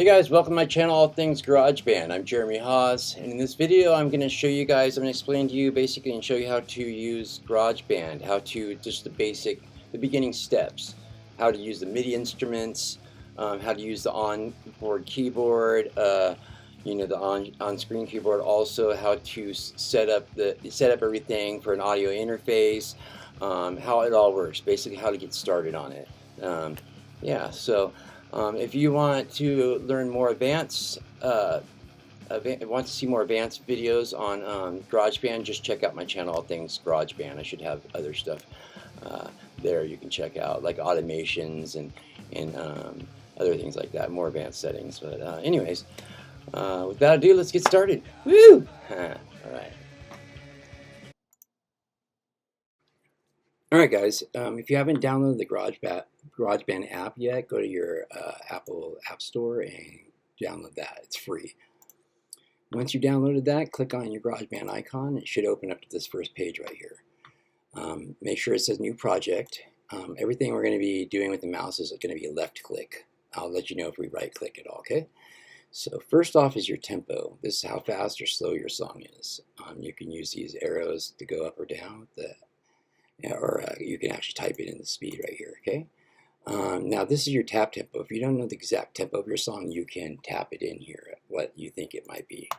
Hey guys, welcome to my channel, All Things GarageBand. I'm Jeremy Haas, and in this video I'm going to show you guys, I'm going to explain to you basically and show you how to use GarageBand, how to, just the beginning steps, how to use the MIDI instruments, how to use the onboard keyboard, the on-screen keyboard, also how to set up everything for an audio interface, how it all works, basically how to get started on it. If you want to learn more want to see more advanced videos on GarageBand, just check out my channel, All Things GarageBand. I should have other stuff there you can check out, like automations and other things like that, more advanced settings. But anyways, without ado, let's get started. Woo! All right. Alright guys, if you haven't downloaded the GarageBand app yet, go to your Apple App Store and download that. It's free. Once you downloaded that, click on your GarageBand icon. It should open up to this first page right here. Make sure it says New Project. Everything we're going to be doing with the mouse is going to be a left click. I'll let you know if we right click it all, okay? So first off is your tempo. This is how fast or slow your song is. You can use these arrows to go up or down with or you can actually type it in the speed right here, okay? Now this is your tap tempo. If you don't know the exact tempo of your song, you can tap it in here at what you think it might be.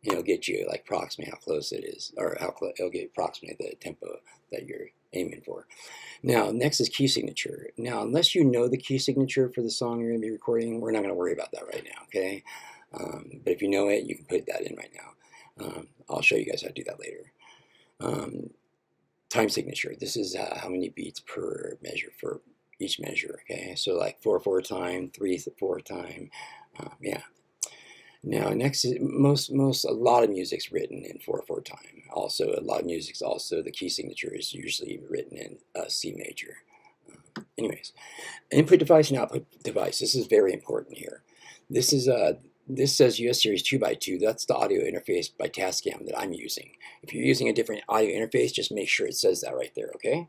It'll get you like approximately how close it is, or how close it'll get approximately the tempo that you're aiming for. Now next is key signature. Now unless you know the key signature for the song you're going to be recording, we're not going to worry about that right now, okay? But if you know it, you can put that in right now. I'll show you guys how to do that later. Time signature. This is how many beats per measure for each measure. Okay, so like 4/4 time, 3/4 time. Yeah. Now next is a lot of music's written in 4/4 time. Also, a lot of music's also the key signature is usually written in C major. Anyways, input device and output device. This is very important here. This says US Series 2x2. That's the audio interface by Tascam that I'm using. If you're using a different audio interface, just make sure it says that right there, okay?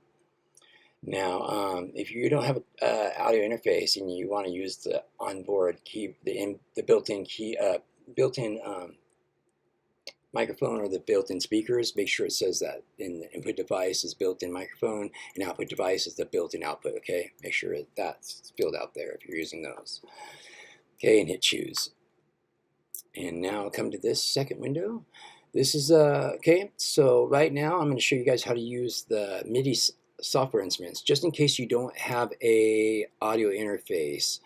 Now, if you don't have an audio interface and you want to use the onboard key, the built-in microphone or the built-in speakers, make sure it says that in the input device is built-in microphone and output device is the built-in output, okay? Make sure that's filled out there if you're using those. Okay, and hit choose. And now I'll come to this second window. This is okay, so right now I'm going to show you guys how to use the MIDI software instruments, just in case you don't have a audio interface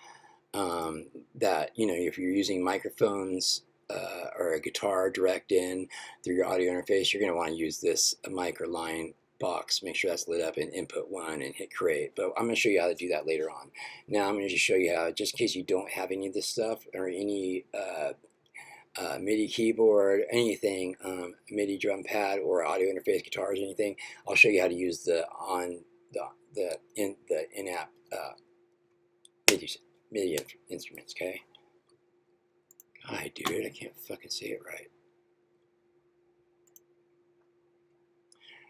that, if you're using microphones or a guitar direct in through your audio interface, you're going to want to use this mic or line box. Make sure that's lit up in input 1 and hit create, but I'm going to show you how to do that later on. Now I'm going to just show you how, just in case you don't have any of this stuff or any MIDI keyboard, anything, MIDI drum pad or audio interface guitars, anything. I'll show you how to use the in-app MIDI instruments. Okay. God, dude, I can't fucking say it right.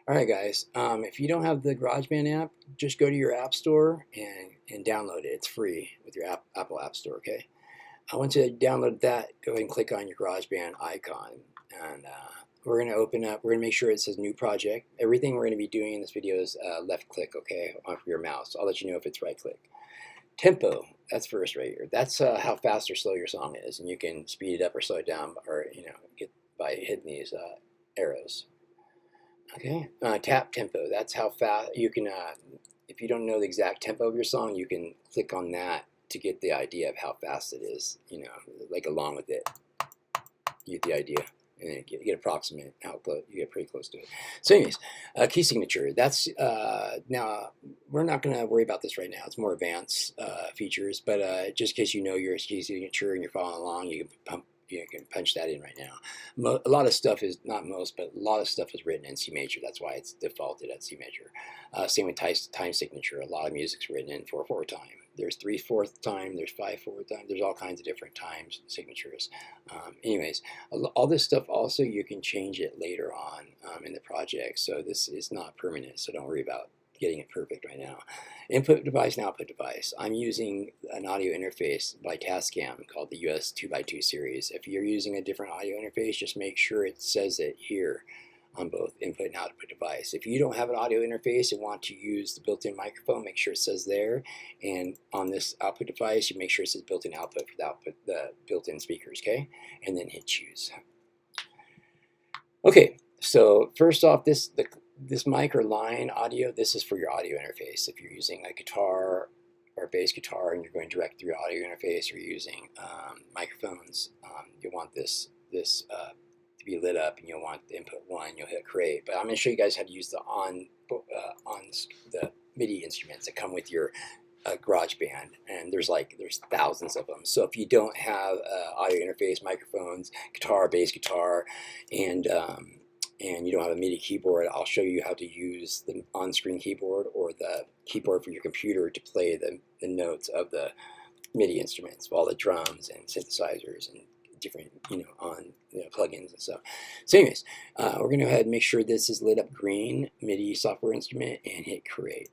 All right, guys. If you don't have the GarageBand app, just go to your app store and download it. It's free with your Apple App Store. Okay. Once you download that, go ahead and click on your GarageBand icon, and we're going to open up. We're going to make sure it says New Project. Everything we're going to be doing in this video is left click, okay, on your mouse. I'll let you know if it's right click. Tempo, that's first right here. That's how fast or slow your song is, and you can speed it up or slow it down, or get by hitting these arrows. Okay, tap tempo. That's how fast you can. If you don't know the exact tempo of your song, you can click on that to get the idea of how fast it is, like along with it. You get the idea, and you get approximate output. You get pretty close to it. So anyways, key signature. That's, now, we're not going to worry about this right now. It's more advanced features, but just in case you know your key signature and you're following along, you can punch that in right now. A lot of stuff is, not most, but a lot of stuff is written in C major. That's why it's defaulted at C major. Same with time signature. A lot of music's written in 4/4 time. There's 3/4 time, there's 5/4 time, there's all kinds of different times and signatures. Anyways, all this stuff also you can change it later on in the project, so this is not permanent, so don't worry about getting it perfect right now. Input device and output device. I'm using an audio interface by Tascam called the US 2x2 series. If you're using a different audio interface, just make sure it says it here on both input and output device. If you don't have an audio interface and want to use the built-in microphone, make sure it says there. And on this output device, you make sure it says built-in output for the built-in speakers, okay? And then hit choose. Okay, so first off, this mic or line audio, this is for your audio interface. If you're using a guitar or a bass guitar and you're going direct through your audio interface, or you're using microphones, you want this to be lit up, and you'll want the input 1, you'll hit create. But I'm going to show you guys how to use the the MIDI instruments that come with your GarageBand, and there's thousands of them. So if you don't have audio interface, microphones, guitar, bass guitar, and you don't have a MIDI keyboard, I'll show you how to use the on-screen keyboard or the keyboard for your computer to play the notes of the MIDI instruments, all the drums and synthesizers and different plugins and stuff. So anyways, we're going to go ahead and make sure this is lit up green, MIDI software instrument, and hit create.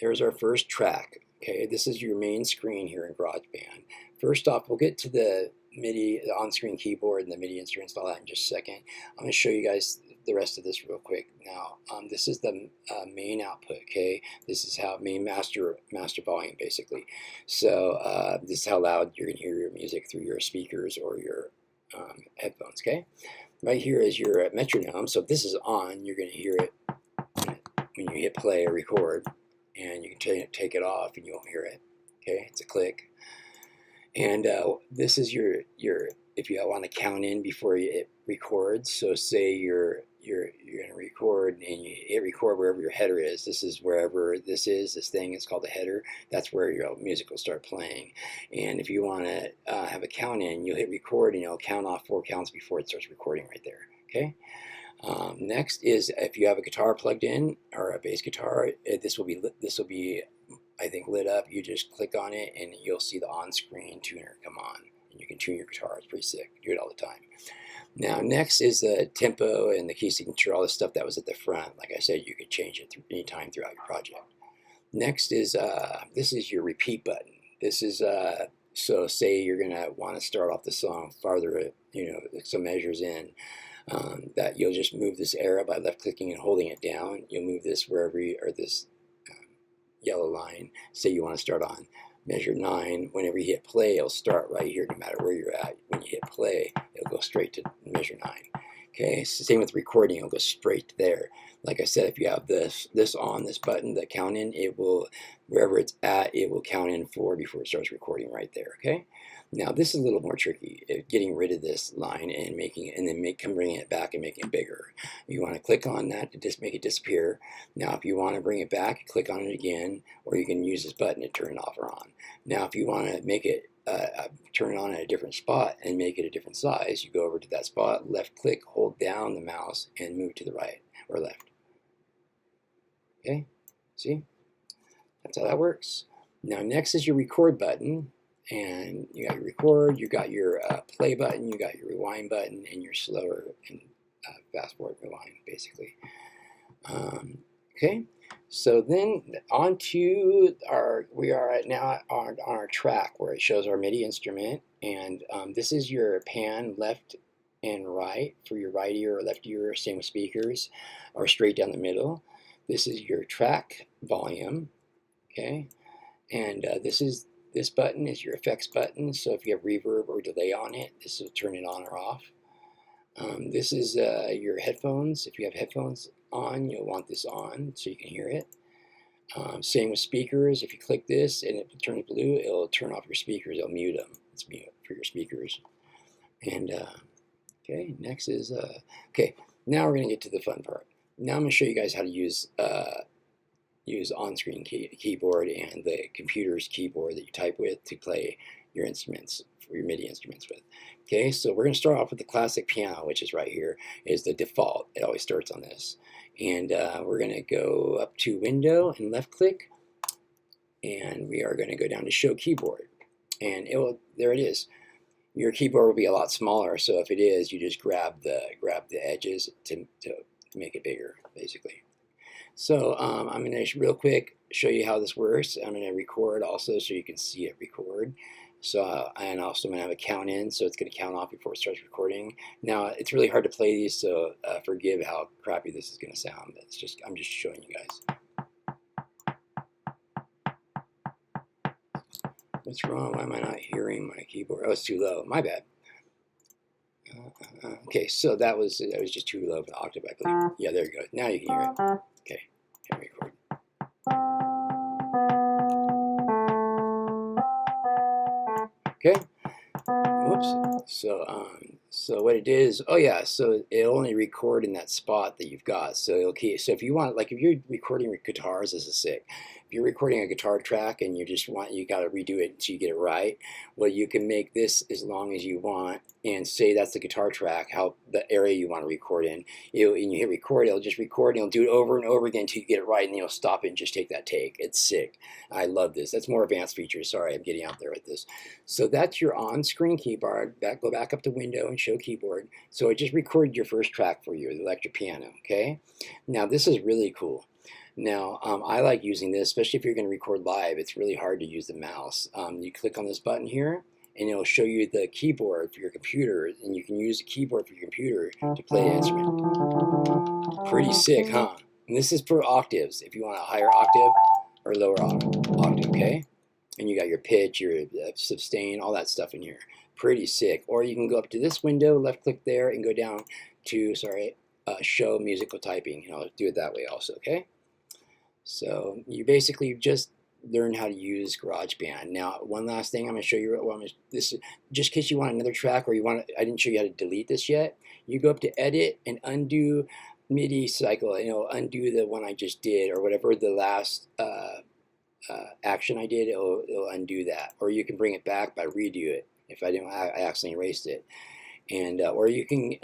There's our first track. Okay, this is your main screen here in GarageBand. First off, we'll get to the MIDI, the on-screen keyboard and the MIDI instruments, all that in just a second. I'm going to show you guys the rest of this real quick. Now, this is the main output. Okay, this is how main master volume basically. So this is how loud you're going to hear your music through your speakers or your headphones. Okay, right here is your metronome. So if this is on, you're going to hear it when you hit play or record, and you can take it off and you won't hear it. Okay, it's a click. And this is your if you want to count in before it records. So say you're going to record and you hit record wherever your header is. This is wherever this thing is called the header. That's where your music will start playing. And if you want to have a count in, you'll hit record and you'll count off 4 counts before it starts recording right there. Okay. Next is if you have a guitar plugged in or a bass guitar, this will be I think lit up. You just click on it and you'll see the on-screen tuner come on, and you can tune your guitar. It's pretty sick. Do it all the time. Now next is the tempo and the key signature, all the stuff that was at the front. Like I said, you could change it anytime throughout your project. Next is this is your repeat button. This is so say you're gonna want to start off the song farther, some measures in. That you'll just move this arrow by left clicking and holding it down. You'll move this wherever this yellow line. Say you want to start on measure 9. Whenever you hit play, it'll start right here no matter where you're at. When you hit play, it'll go straight to measure 9. Okay, so same with recording, it'll go straight to there. Like I said, if you have this on, this button, the count in, it will, wherever it's at, it will count in 4 before it starts recording right there. Okay. Now this is a little more tricky, getting rid of this line and bringing it back and making it bigger. You want to click on that to just make it disappear. Now if you want to bring it back, click on it again, or you can use this button to turn it off or on. Now if you want to make it turn it on at a different spot and make it a different size, you go over to that spot, left click, hold down the mouse, and move to the right or left. Okay, see? That's how that works. Now next is your record button. And you got your record, you got your play button, you got your rewind button, and your slower and fast forward rewind, basically. Okay, so then on to we are now on our track where it shows our MIDI instrument, and this is your pan left and right for your right ear or left ear, same with speakers, or straight down the middle. This is your track volume, okay, and this button is your effects button, so if you have reverb or delay on it, this will turn it on or off. This is your headphones. If you have headphones on, you'll want this on so you can hear it. Same with speakers. If you click this and it turns blue, it'll turn off your speakers. It'll mute them. It's mute for your speakers. And okay, next is okay. Now we're going to get to the fun part. Now I'm going to show you guys how to use on-screen keyboard and the computer's keyboard that you type with to play your instruments, for your MIDI instruments with. Okay, so we're going to start off with the classic piano, which is right here, is the default. It always starts on this. And we're going to go up to Window and left click, and we are going to go down to Show Keyboard. And there it is. Your keyboard will be a lot smaller, so if it is, you just grab the edges to make it bigger, basically. So I'm going to real quick show you how this works. I'm going to record also so you can see it record. So and also I'm going to have a count in, so it's going to count off before it starts recording. Now it's really hard to play these, so forgive how crappy this is going to sound. I'm just showing you guys. What's wrong? Why am I not hearing my keyboard? Oh, it's too low. My bad. Okay, so that was just too low of an octave, I believe. Yeah, there you go. Now you can hear it. Okay, hit record. Okay. Whoops. So what it is, oh yeah, so it'll only record in that spot that you've got. So so if you want, like if you're recording with guitars, this is sick. If you're recording a guitar track and you got to redo it until you get it right, well, you can make this as long as you want and say that's the guitar track, how the area you want to record in. And you hit record, it'll just record and it'll do it over and over again until you get it right, and then you'll stop it and just take that take. It's sick. I love this. That's more advanced features. Sorry, I'm getting out there with this. So that's your on-screen keyboard. Go back up to window and show keyboard. So it just recorded your first track for you, the electric piano, okay? Now this is really cool. Now, I like using this, especially if you're going to record live. It's really hard to use the mouse. You click on this button here, and it'll show you the keyboard for your computer, and you can use the keyboard for your computer to play an instrument. Pretty sick, huh? And this is for octaves, if you want a higher octave or lower octave, okay? And you got your pitch, your sustain, all that stuff in here. Pretty sick. Or you can go up to this window, left click there, and go down to, show musical typing. And I'll do it that way also, okay? So you basically just learn how to use GarageBand. Now, one last thing I'm going to show you. This just in case you want another track, or I didn't show you how to delete this yet. You go up to Edit and Undo MIDI cycle. Undo the one I just did, or whatever the last action I did. It'll undo that, or you can bring it back by redo it. If I accidentally erased it. And or you can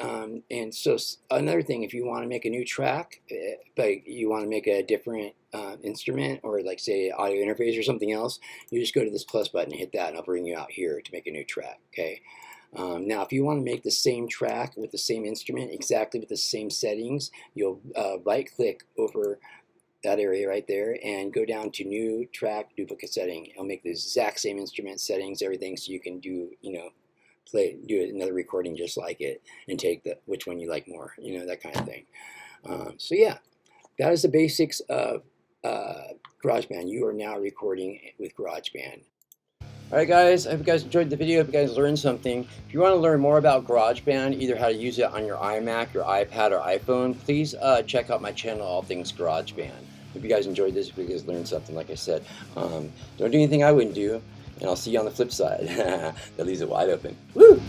and so another thing, if you want to make a new track, but you want to make a different instrument, or like say audio interface or something else, you just go to this plus button and hit that, and I'll bring you out here to make a new track. Okay. Now if you want to make the same track with the same instrument, exactly with the same settings, you'll right click over that area right there and go down to new track duplicate setting. It'll make the exact same instrument settings, everything, so you can do do another recording just like it, and take which one you like more, that kind of thing. So yeah, that is the basics of GarageBand. You are now recording with GarageBand. Alright guys, I hope you guys enjoyed the video. I hope you guys learned something. If you want to learn more about GarageBand, either how to use it on your iMac, your iPad, or iPhone, please check out my channel, All Things GarageBand. Hope you guys enjoyed this. Hope you guys learned something, like I said. Don't do anything I wouldn't do. And I'll see you on the flip side. That leaves it wide open. Woo!